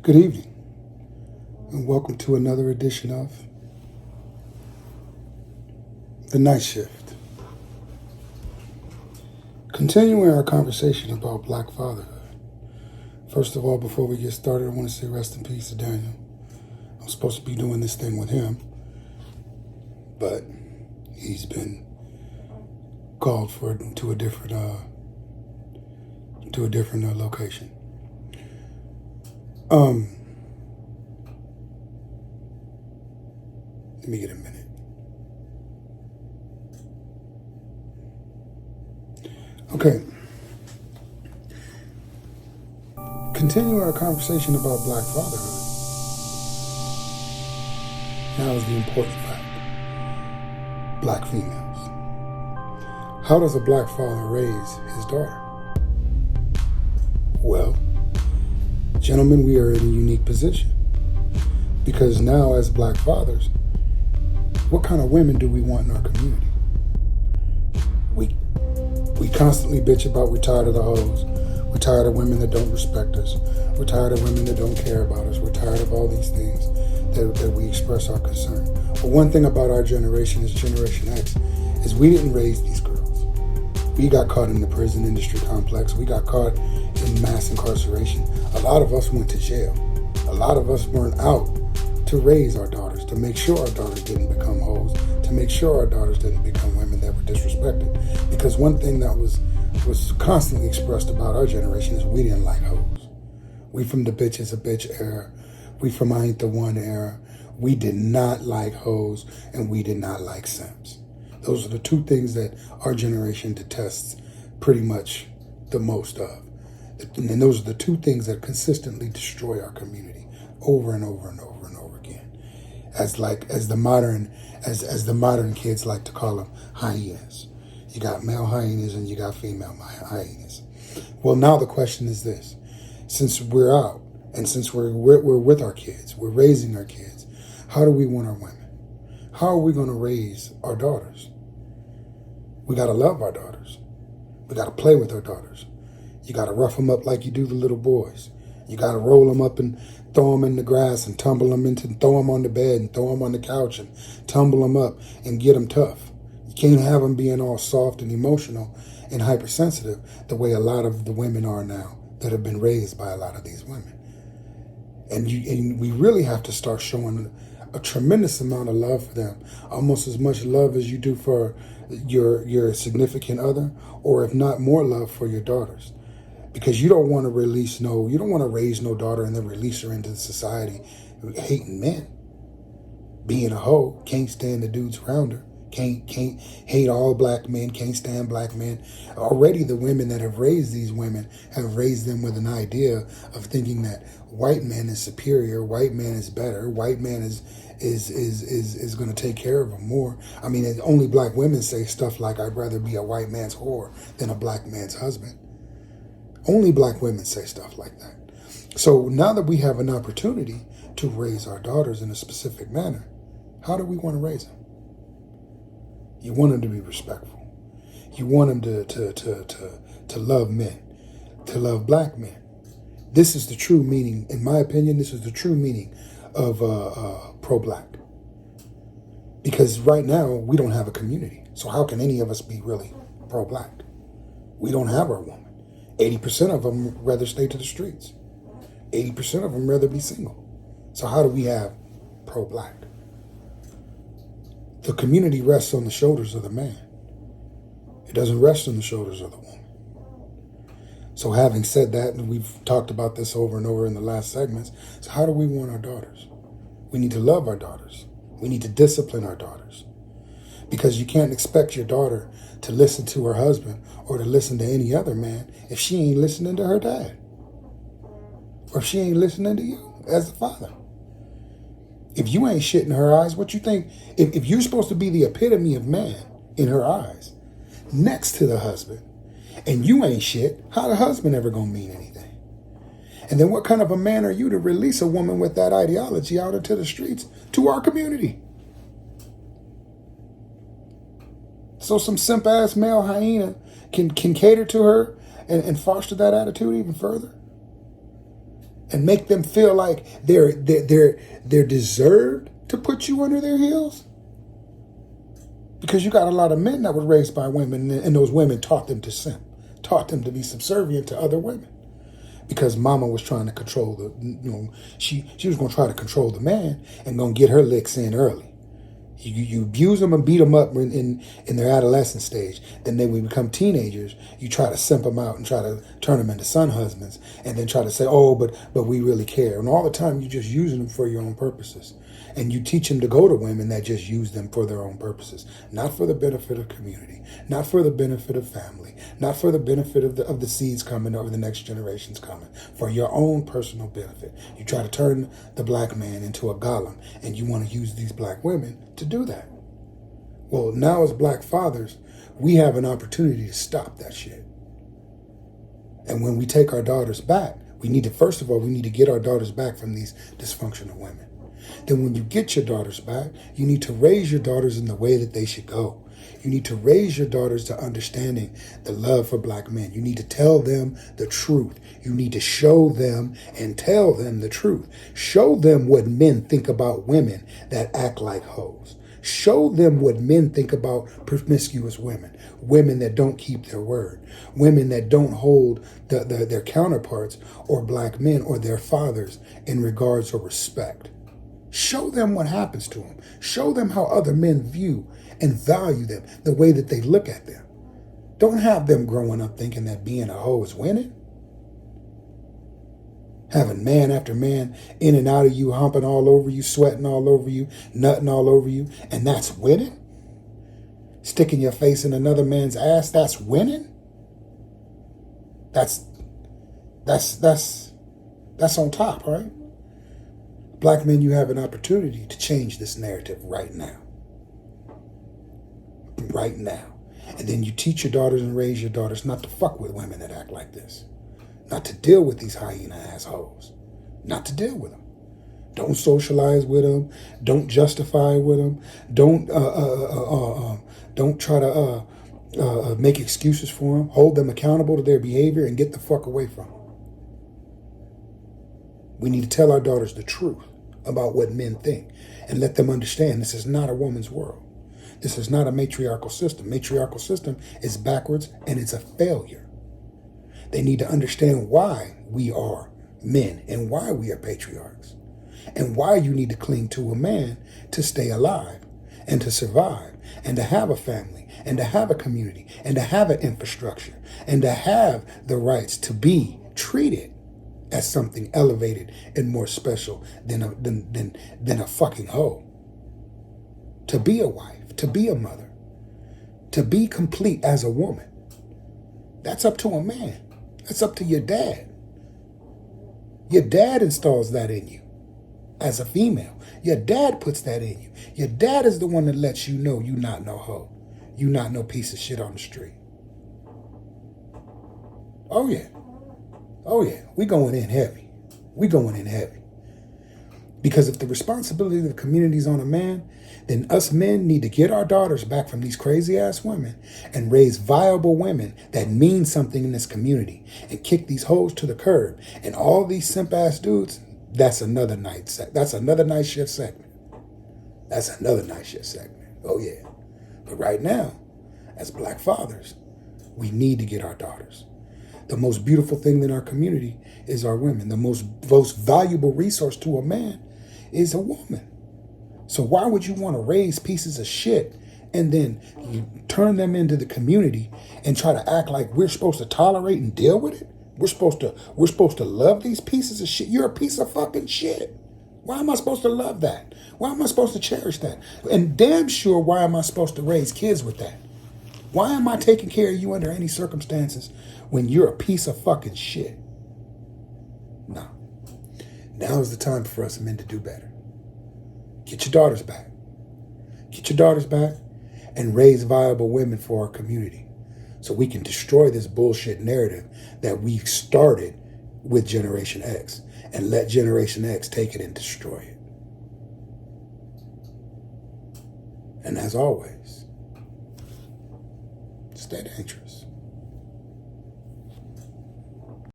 Good evening, and welcome to another edition of The Night Shift. Continuing our conversation about Black fatherhood. First of all, before we get started, I want to say rest in peace to Daniel. I'm supposed to be doing this thing with him, but he's been called to a different location. Let me get a minute. Okay. Continue our conversation about Black fatherhood. Now is the important fact. Black females. How does a Black father raise his daughter? Well, gentlemen, we are in a unique position. Because now as Black fathers, what kind of women do we want in our community? We constantly bitch about we're tired of the hoes. We're tired of women that don't respect us. We're tired of women that don't care about us. We're tired of all these things that we express our concern. But one thing about our generation is Generation X is we didn't raise these girls. We got caught in the prison industry complex. We got caught in mass incarceration. A lot of us went to jail. A lot of us weren't out to raise our daughters, to make sure our daughters didn't become hoes, to make sure our daughters didn't become women that were disrespected. Because one thing that was constantly expressed about our generation is we didn't like hoes. We from the bitch is a bitch era. We from I ain't the one era. We did not like hoes and we did not like simps. Those are the two things that our generation detests pretty much the most of. And those are the two things that consistently destroy our community over and over and over and over again. As the modern kids like to call them hyenas. You got male hyenas and you got female hyenas. Well, now the question is this. Since we're out and since we're with our kids, we're raising our kids, how do we want our women? How are we going to raise our daughters? We got to love our daughters. We got to play with our daughters. You got to rough them up like you do the little boys. You got to roll them up and throw them in the grass and throw them on the bed and throw them on the couch and tumble them up and get them tough. You can't have them being all soft and emotional and hypersensitive the way a lot of the women are now that have been raised by a lot of these women. And we really have to start showing a tremendous amount of love for them, almost as much love as you do for your significant other, or if not more love for your daughters. Because you don't want to raise no daughter and then release her into society hating men. Being a hoe, can't stand the dudes around her. Can't hate all black men, can't stand black men. Already the women that have raised these women have raised them with an idea of thinking that white man is superior, white man is better, white man is going to take care of them more. I mean, only black women say stuff like, I'd rather be a white man's whore than a black man's husband. Only black women say stuff like that. So now that we have an opportunity to raise our daughters in a specific manner, how do we want to raise them? You want them to be respectful. You want them to love men, to love black men. This is the true meaning, in my opinion, this is the true meaning of pro-black. Because right now, we don't have a community. So how can any of us be really pro-black? We don't have our woman. 80% of them rather stay to the streets. 80% of them rather be single. So how do we have pro-black? The community rests on the shoulders of the man. It doesn't rest on the shoulders of the woman. So having said that, and we've talked about this over and over in the last segments, so how do we want our daughters? We need to love our daughters. We need to discipline our daughters. Because you can't expect your daughter to listen to her husband or to listen to any other man if she ain't listening to her dad. Or if she ain't listening to you as the father. If you ain't shit in her eyes, what you think? If you're supposed to be the epitome of man in her eyes, next to the husband, and you ain't shit, how the husband ever gonna mean anything? And then what kind of a man are you to release a woman with that ideology out into the streets to our community? So some simp-ass male hyena can cater to her and foster that attitude even further? and make them feel like they're deserved to put you under their heels? Because you got a lot of men that were raised by women, and those women taught them to simp, taught them to be subservient to other women. Because mama was trying to control she was going to try to control the man and going to get her licks in early. You abuse them and beat them up in their adolescent stage. Then when they become teenagers, you try to simp them out and try to turn them into son husbands, and then try to say, oh, but we really care. And all the time, you're just using them for your own purposes. And you teach them to go to women that just use them for their own purposes, not for the benefit of community, not for the benefit of family, not for the benefit of the seeds coming or the next generations coming, for your own personal benefit. You try to turn the black man into a golem, and you want to use these black women to do that. Well, now as black fathers, we have an opportunity to stop that shit. And when we take our daughters back, we need to get our daughters back from these dysfunctional women. Then when you get your daughters back, you need to raise your daughters in the way that they should go. You need to raise your daughters to understanding the love for black men. You need to tell them the truth. You need to show them and tell them the truth. Show them what men think about women that act like hoes. Show them what men think about promiscuous women, women that don't keep their word, women that don't hold their counterparts or black men or their fathers in regards or respect. Show them what happens to them. Show them how other men view and value them, the way that they look at them. Don't have them growing up thinking that being a hoe is winning. Having man after man in and out of you, humping all over you, sweating all over you, nutting all over you, and that's winning? Sticking your face in another man's ass, that's winning? That's on top, right? Black men, you have an opportunity to change this narrative right now. Right now. And then you teach your daughters and raise your daughters not to fuck with women that act like this. Not to deal with these hyena assholes. Not to deal with them. Don't socialize with them. Don't justify with them. Don't try to make excuses for them. Hold them accountable to their behavior and get the fuck away from them. We need to tell our daughters the truth about what men think and let them understand this is not a woman's world. This is not a matriarchal system. Matriarchal system is backwards and it's a failure. They need to understand why we are men and why we are patriarchs and why you need to cling to a man to stay alive and to survive and to have a family and to have a community and to have an infrastructure and to have the rights to be treated as something elevated and more special than a fucking hoe. To be a wife, to be a mother, to be complete as a woman. That's up to a man. That's up to your dad. Your dad installs that in you as a female. Your dad puts that in you. Your dad is the one that lets you know you not no hoe. You not no piece of shit on the street. Oh yeah. Oh yeah, we going in heavy. We going in heavy. Because if the responsibility of the community is on a man, then us men need to get our daughters back from these crazy ass women and raise viable women that mean something in this community and kick these hoes to the curb. And all these simp ass dudes, that's another night shift segment. That's another night shift segment. Oh yeah. But right now, as black fathers, we need to get our daughters. The most beautiful thing in our community is our women. The most valuable resource to a man is a woman. So why would you want to raise pieces of shit and then you turn them into the community and try to act like we're supposed to tolerate and deal with it? We're supposed to love these pieces of shit. You're a piece of fucking shit. Why am I supposed to love that? Why am I supposed to cherish that? And damn sure, why am I supposed to raise kids with that? Why am I taking care of you under any circumstances when you're a piece of fucking shit? No. Now is the time for us men to do better. Get your daughters back. Get your daughters back and raise viable women for our community so we can destroy this bullshit narrative that we started with Generation X and let Generation X take it and destroy it. And as always, stay dangerous.